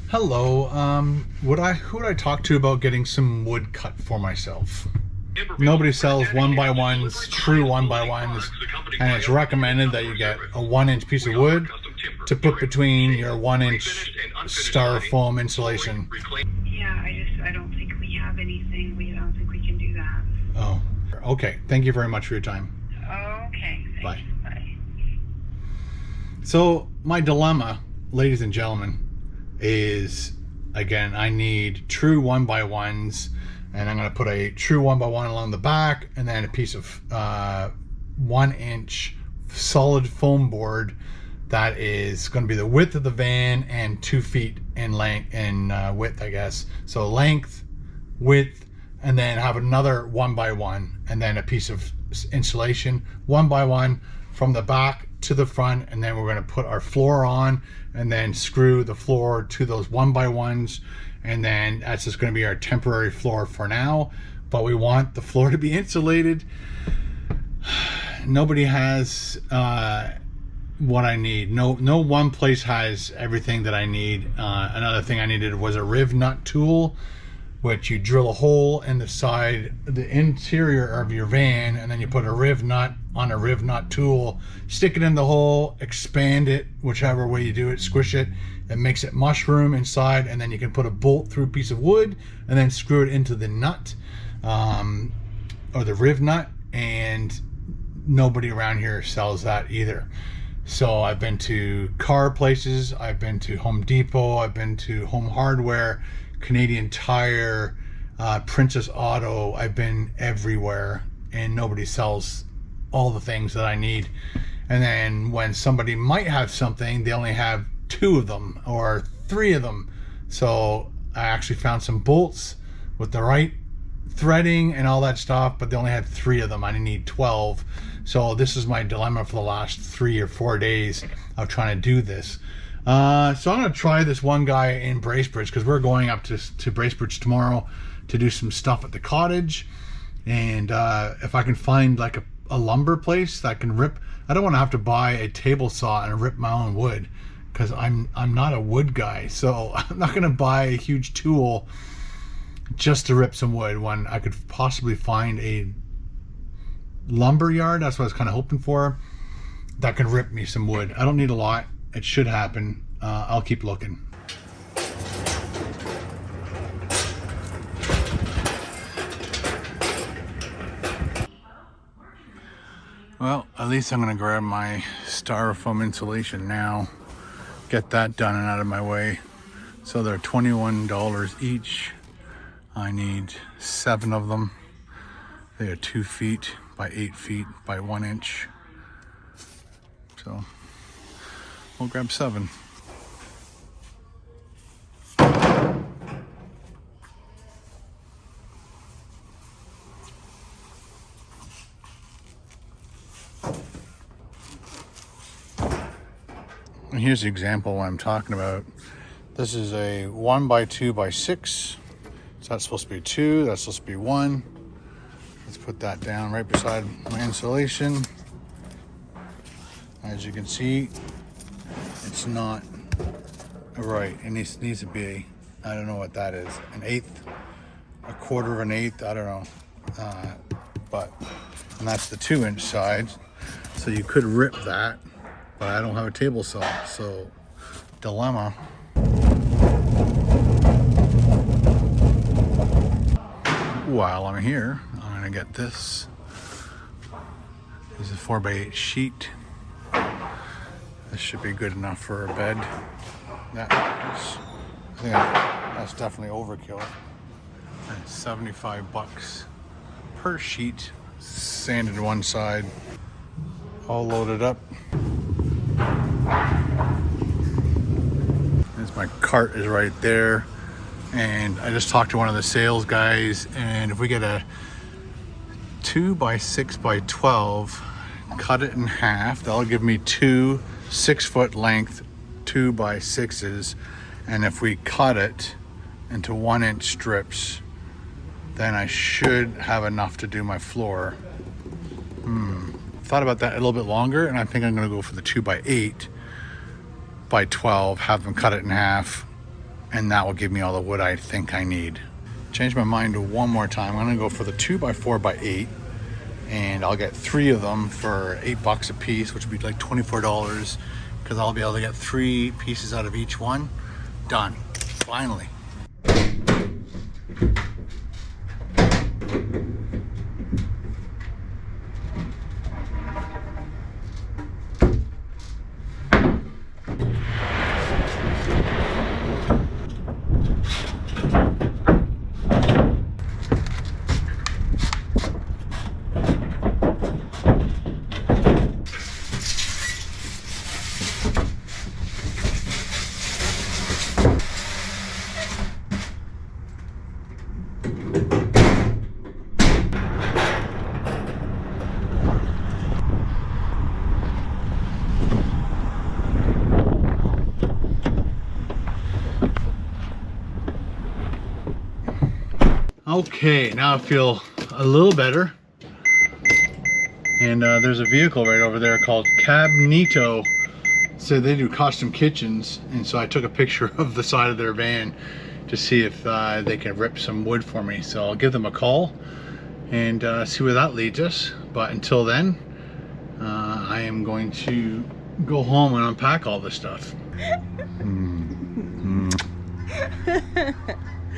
Hello. Who would I talk to about getting some wood cut for myself? Nobody sells 1x1s, true 1x1s, and it's recommended that you get a 1-inch piece of wood to put between your 1-inch styrofoam insulation. Yeah, I don't think we have anything. I don't think we can do that. Oh, okay. Thank you very much for your time. Okay. Thanks. Bye. Bye. So my dilemma, ladies and gentlemen, is again, I need true 1x1s, and I'm going to put a true 1x1 along the back, and then a piece of 1-inch solid foam board that is going to be the width of the van and 2 feet in length and width, I guess. So length, width, and then have another 1x1, and then a piece of insulation 1x1 from the back to the front, and then we're going to put our floor on and then screw the floor to those 1x1s, and then that's just going to be our temporary floor for now. But we want the floor to be insulated. Nobody has what I need. No one place has everything that I need. Another thing I needed was a riv nut tool, which you drill a hole in the side, the interior of your van, and then you put a riv nut on a riv nut tool, stick it in the hole, expand it, whichever way you do it, squish it, and makes it mushroom inside, and then you can put a bolt through a piece of wood and then screw it into the nut, or the riv nut, and nobody around here sells that either. So I've been to car places, I've been to Home Depot, I've been to Home Hardware, Canadian Tire, Princess Auto. I've been everywhere, and nobody sells all the things that I need. And then when somebody might have something, they only have 2 of them or 3 of them. So I actually found some bolts with the right threading and all that stuff, but they only had 3 of them. I need 12. So this is my dilemma for the last 3 or 4 days of trying to do this. So I'm going to try this one guy in Bracebridge, because we're going up to Bracebridge tomorrow to do some stuff at the cottage. And if I can find like a lumber place that can rip, I don't want to have to buy a table saw and rip my own wood, because I'm not a wood guy. So I'm not going to buy a huge tool just to rip some wood when I could possibly find a lumber yard. That's what I was kind of hoping for, that can rip me some wood. I don't need a lot. It should happen. I'll keep looking. Well, at least I'm going to grab my styrofoam insulation now, get that done and out of my way. So they're $21 each. I need 7 of them. They are 2 feet by 8 feet by 1 inch. So we'll grab 7. And here's the example what I'm talking about. This is a 1x2x6. So that's supposed to be 2, that's supposed to be 1. Let's put that down right beside my insulation. As you can see, it's not right. It needs to be, I don't know what that is, an 1/8, a 1/4 of an 1/8, I don't know. And that's the 2-inch side. So you could rip that, but I don't have a table saw, so dilemma. While I'm here, I'm gonna get this. This is a 4x8 sheet. This should be good enough for a bed. I think that's definitely overkill. And it's $75 per sheet, sanded one side, all loaded up. My cart is right there, and I just talked to one of the sales guys, and if we get a 2x6x12, cut it in half, that'll give me 2 6-foot length 2x6s, and if we cut it into 1-inch strips, then I should have enough to do my floor. Thought about that a little bit longer, and I think I'm gonna go for the 2x8 by 12, have them cut it in half, and that will give me all the wood I think I need. Change my mind one more time. I'm gonna go for the 2x4x8, and I'll get 3 of them for $8 a piece, which would be like $24, because I'll be able to get 3 pieces out of each one. Done, finally. Okay, now I feel a little better. And there's a vehicle right over there called KBDProductionsTV. So they do custom kitchens, and so I took a picture of the side of their van to see if they can rip some wood for me. So I'll give them a call and see where that leads us. But until then, I am going to go home and unpack all this stuff.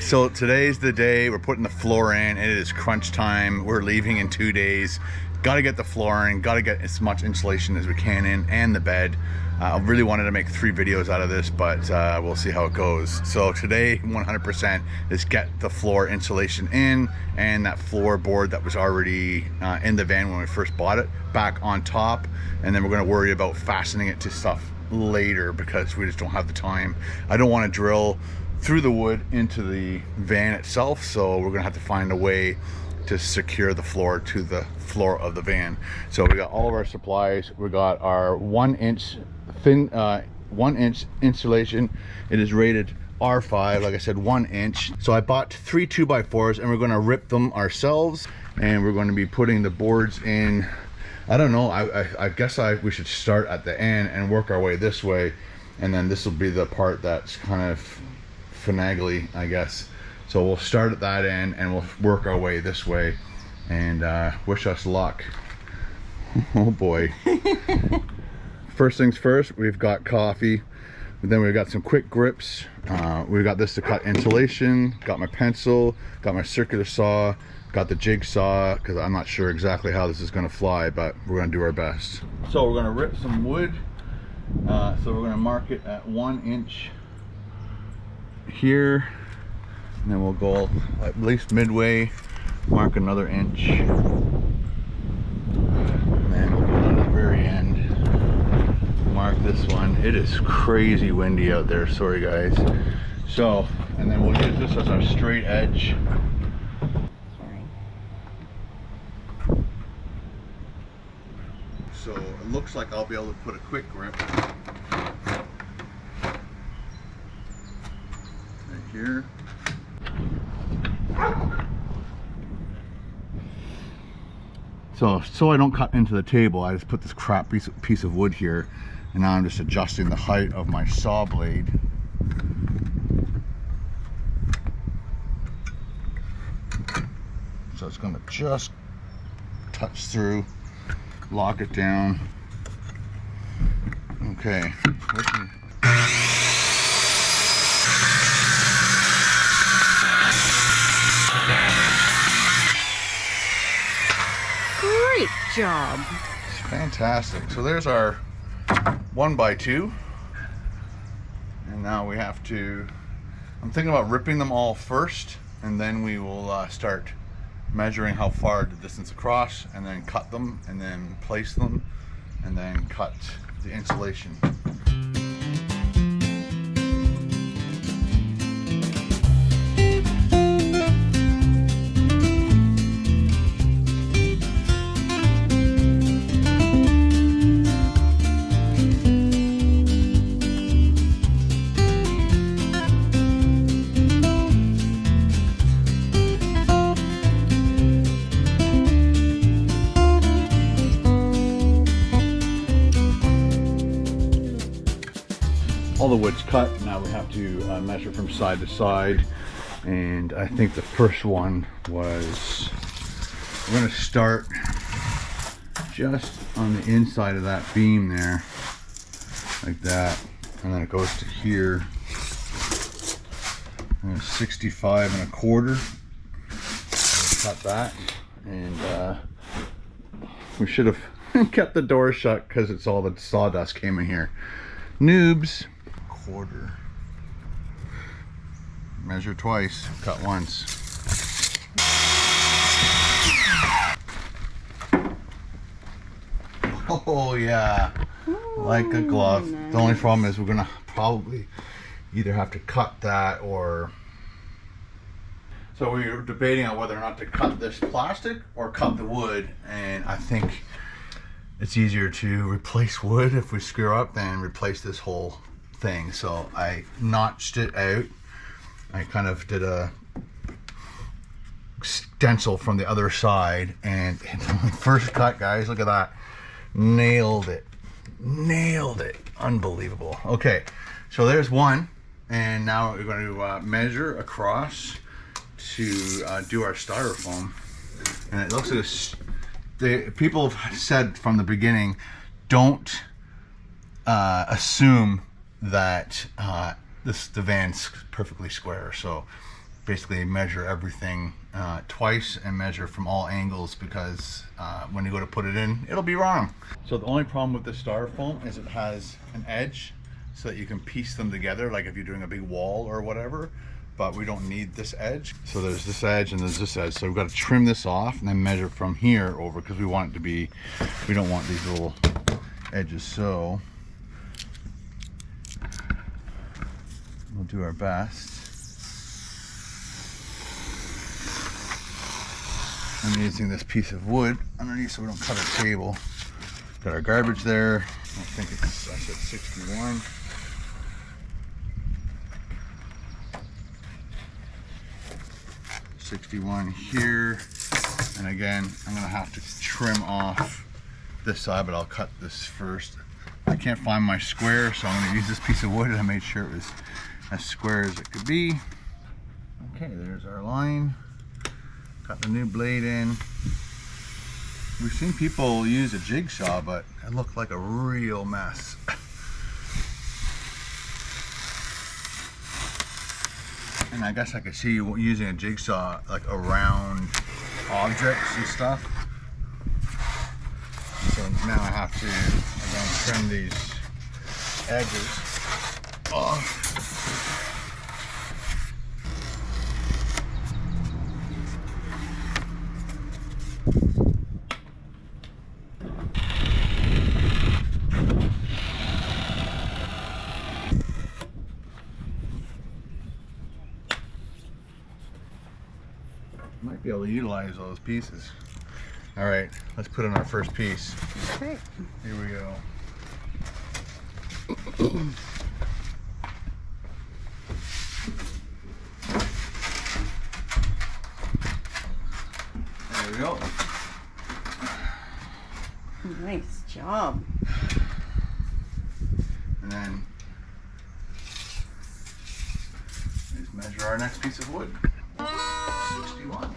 So today's the day we're putting the floor in. It is crunch time. We're leaving in 2 days. Got to get the floor in, got to get as much insulation as we can in, and the bed. I really wanted to make 3 videos out of this, but we'll see how it goes. So today, 100% is get the floor insulation in, and that floorboard that was already in the van when we first bought it back on top. And then we're going to worry about fastening it to stuff later, because we just don't have the time. I don't want to drill through the wood into the van itself, so we're gonna have to find a way to secure the floor to the floor of the van. So we got all of our supplies. We got our 1-inch thin 1-inch insulation. It is rated R5, like I said, 1 inch. So I bought 3 2x4s, and we're going to rip them ourselves, and we're going to be putting the boards in. I don't know, I guess we should start at the end and work our way this way, and then this will be the part that's kind of finagly, I guess. So we'll start at that end and we'll work our way this way, and wish us luck. Oh boy. First things first, we've got coffee, then we've got some quick grips. We've got this to cut insulation, got my pencil, got my circular saw, got the jigsaw, because I'm not sure exactly how this is going to fly, but we're going to do our best. So we're going to rip some wood. So we're going to mark it at 1 inch here, and then we'll go at least midway, mark another inch, and then we'll go to the very end, mark this one. It is crazy windy out there, sorry guys. So, and then we'll use this as our straight edge. So it looks like I'll be able to put a quick grip here. So I don't cut into the table, I just put this crap piece of wood here, and now I'm just adjusting the height of my saw blade. So it's going to just touch through, lock it down. Okay. Great job. It's fantastic. So there's our 1x2, and now we have to, I'm thinking about ripping them all first, and then we will start measuring how far the distance across, and then cut them, and then place them, and then cut the insulation. all the wood's cut. Now we have to measure from side to side. And I think the first one was, we're gonna start just on the inside of that beam there, like that. And then it goes to here. 65 1/4. Cut that, and we should have kept the door shut because it's all the sawdust came in here. Noobs. 1/4. Measure twice, cut once. Oh yeah, like a glove. Nice. The only problem is we're gonna probably either have to cut that or... So we were debating on whether or not to cut this plastic or cut the wood, and I think it's easier to replace wood if we screw up than replace this whole thing. So I notched it out. I kind of did a stencil from the other side, and first cut, guys, look at that. Nailed it. Nailed it. Unbelievable. Okay, so there's one. And now we're going to measure across to do our styrofoam. And it looks like the people have said from the beginning, don't assume that the van's perfectly square. So basically measure everything twice and measure from all angles, because when you go to put it in, it'll be wrong. So the only problem with the styrofoam is it has an edge, so that you can piece them together, like if you're doing a big wall or whatever, but we don't need this edge. So there's this edge and there's this edge. So we've got to trim this off and then measure from here over, because we want it to be, we don't want these little edges. So we'll do our best. I'm using this piece of wood underneath so we don't cut our table. Got our garbage there. I think it's, I said 61. 61 here, and again I'm gonna have to trim off this side, but I'll cut this first. I can't find my square, so I'm gonna use this piece of wood, and I made sure it was as square as it could be. Okay, there's our line. Got the new blade in. We've seen people use a jigsaw, but it looked like a real mess. And I guess I could see you using a jigsaw like around objects and stuff. So now I have to, again, trim these edges off. Might be able to utilize those pieces. All right, let's put in our first piece. Okay. Here we go. There we go. Nice job. And then let's measure our next piece of wood. 61.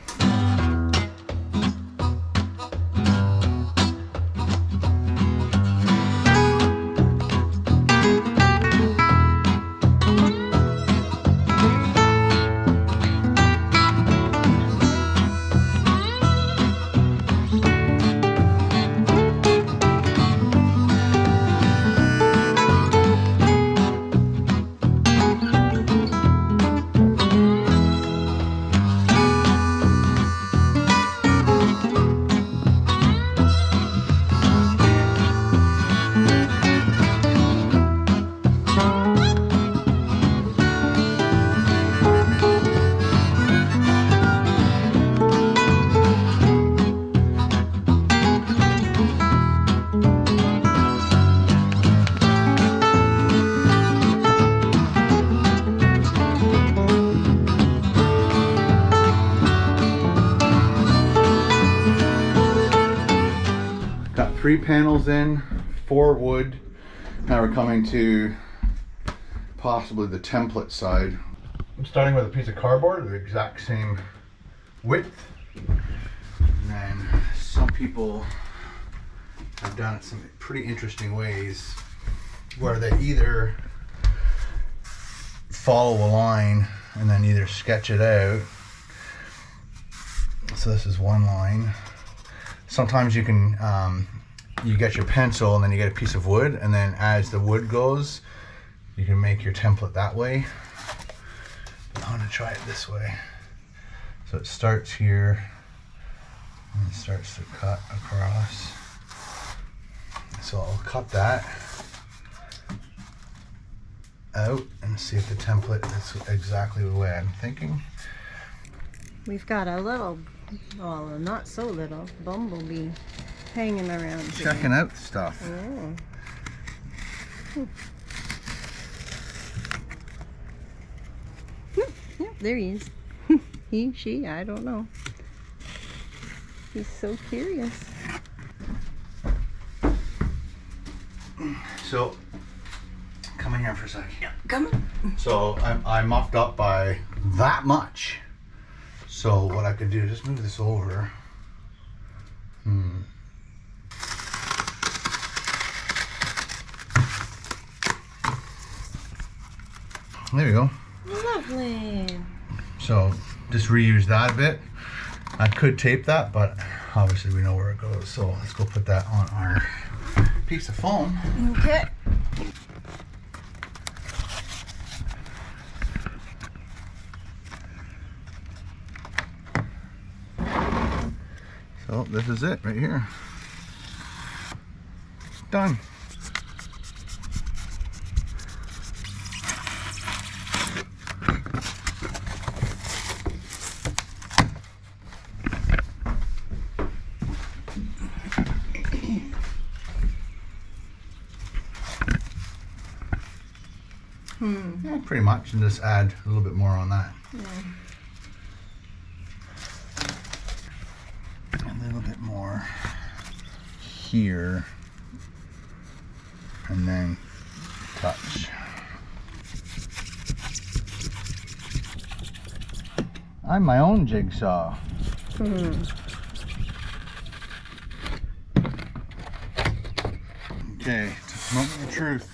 Got 3 panels in, 4 wood. Now we're coming to possibly the template side. I'm starting with a piece of cardboard, the exact same width. And then some people have done it some pretty interesting ways where they either follow a line and then either sketch it out. So this is one line. Sometimes you can you get your pencil and then you get a piece of wood, and then as the wood goes you can make your template that way. But I'm gonna try it this way. So it starts here and it starts to cut across. So I'll cut that out and see if the template is exactly the way I'm thinking. We've got a little, well, not so little, bumblebee hanging around here. Checking out stuff. Oh. Yeah, there he is. He, she, I don't know. He's so curious. So, come in here for a second. Yeah, come on. So I muffed up by that much. So what I could do, just move this over. There we go. Lovely. So just reuse that a bit. I could tape that, but obviously we know where it goes. So let's go put that on our piece of foam. Okay. So this is it right here. Done. Yeah, pretty much, and just add a little bit more on that. Yeah. A little bit more here, and then touch. I'm my own jigsaw. Okay, just moment of truth.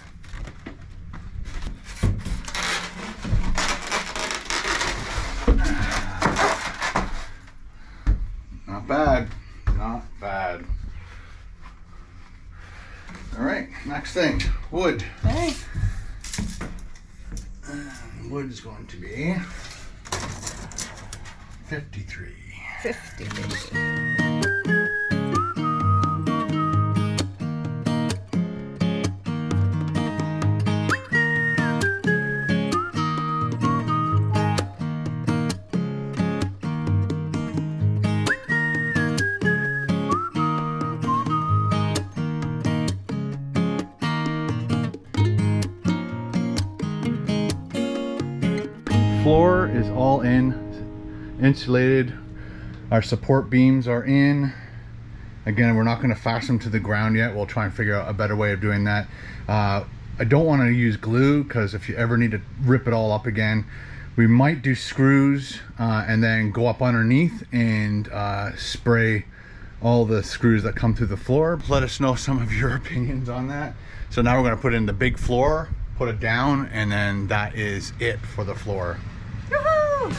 Not bad, not bad. All right, next thing, wood. Hey. Wood is going to be 53. 50. Floor is all in, insulated. Our support beams are in. Again, we're not going to fasten them to the ground yet. We'll try and figure out a better way of doing that. I don't want to use glue, because if you ever need to rip it all up again, we might do screws and then go up underneath and spray all the screws that come through the floor. Let us know some of your opinions on that. So now we're going to put in the big floor, put it down, and then that is it for the floor. Woohoo!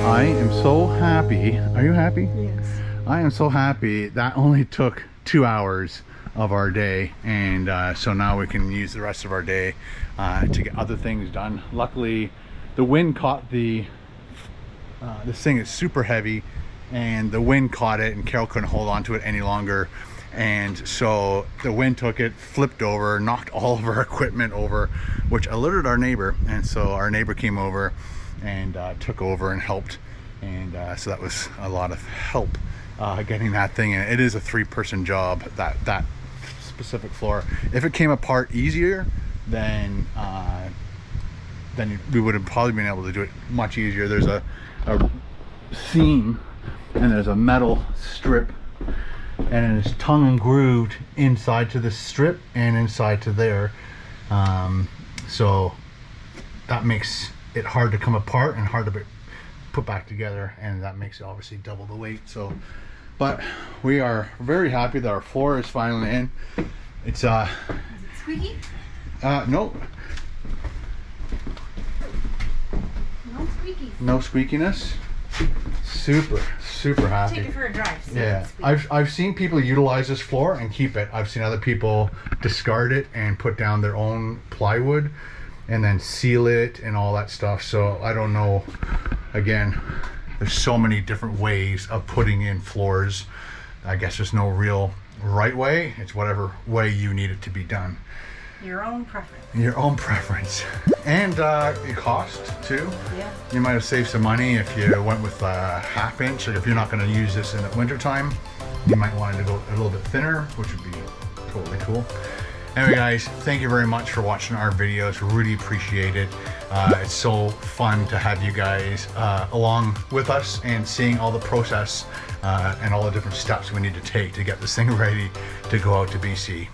I am so happy. Are you happy? Yes. I am so happy that only took 2 hours of our day, and so now we can use the rest of our day to get other things done. Luckily the wind caught the this thing is super heavy, and the wind caught it, and Carol couldn't hold on to it any longer, and so the wind took it, flipped over, knocked all of our equipment over, which alerted our neighbor, and so our neighbor came over and took over and helped, and so that was a lot of help getting that thing in. It is a 3-person job, that specific floor. If it came apart easier, then we would have probably been able to do it much easier. There's a seam and there's a metal strip, and it's tongue and grooved inside to this strip and inside to there, so that makes it hard to come apart and hard to be put back together, and that makes it obviously double the weight. So, but we are very happy that our floor is finally in. It's Is it squeaky? No Squeaky. no squeakiness. Super happy. Take it for a drive. See Yeah, I've seen people utilize this floor and keep it. I've seen other people discard it and put down their own plywood and then seal it and all that stuff. So I don't know. Again, there's so many different ways of putting in floors. I guess there's no real right way. It's whatever way you need it to be done. Your own preference. Your own preference. And it cost too. Yeah. You might have saved some money if you went with a 1/2 inch. Like if you're not going to use this in the winter time, you might want it to go a little bit thinner, which would be totally cool. Anyway guys, thank you very much for watching our videos. Really appreciate it. It's so fun to have you guys along with us and seeing all the process and all the different steps we need to take to get this thing ready to go out to BC.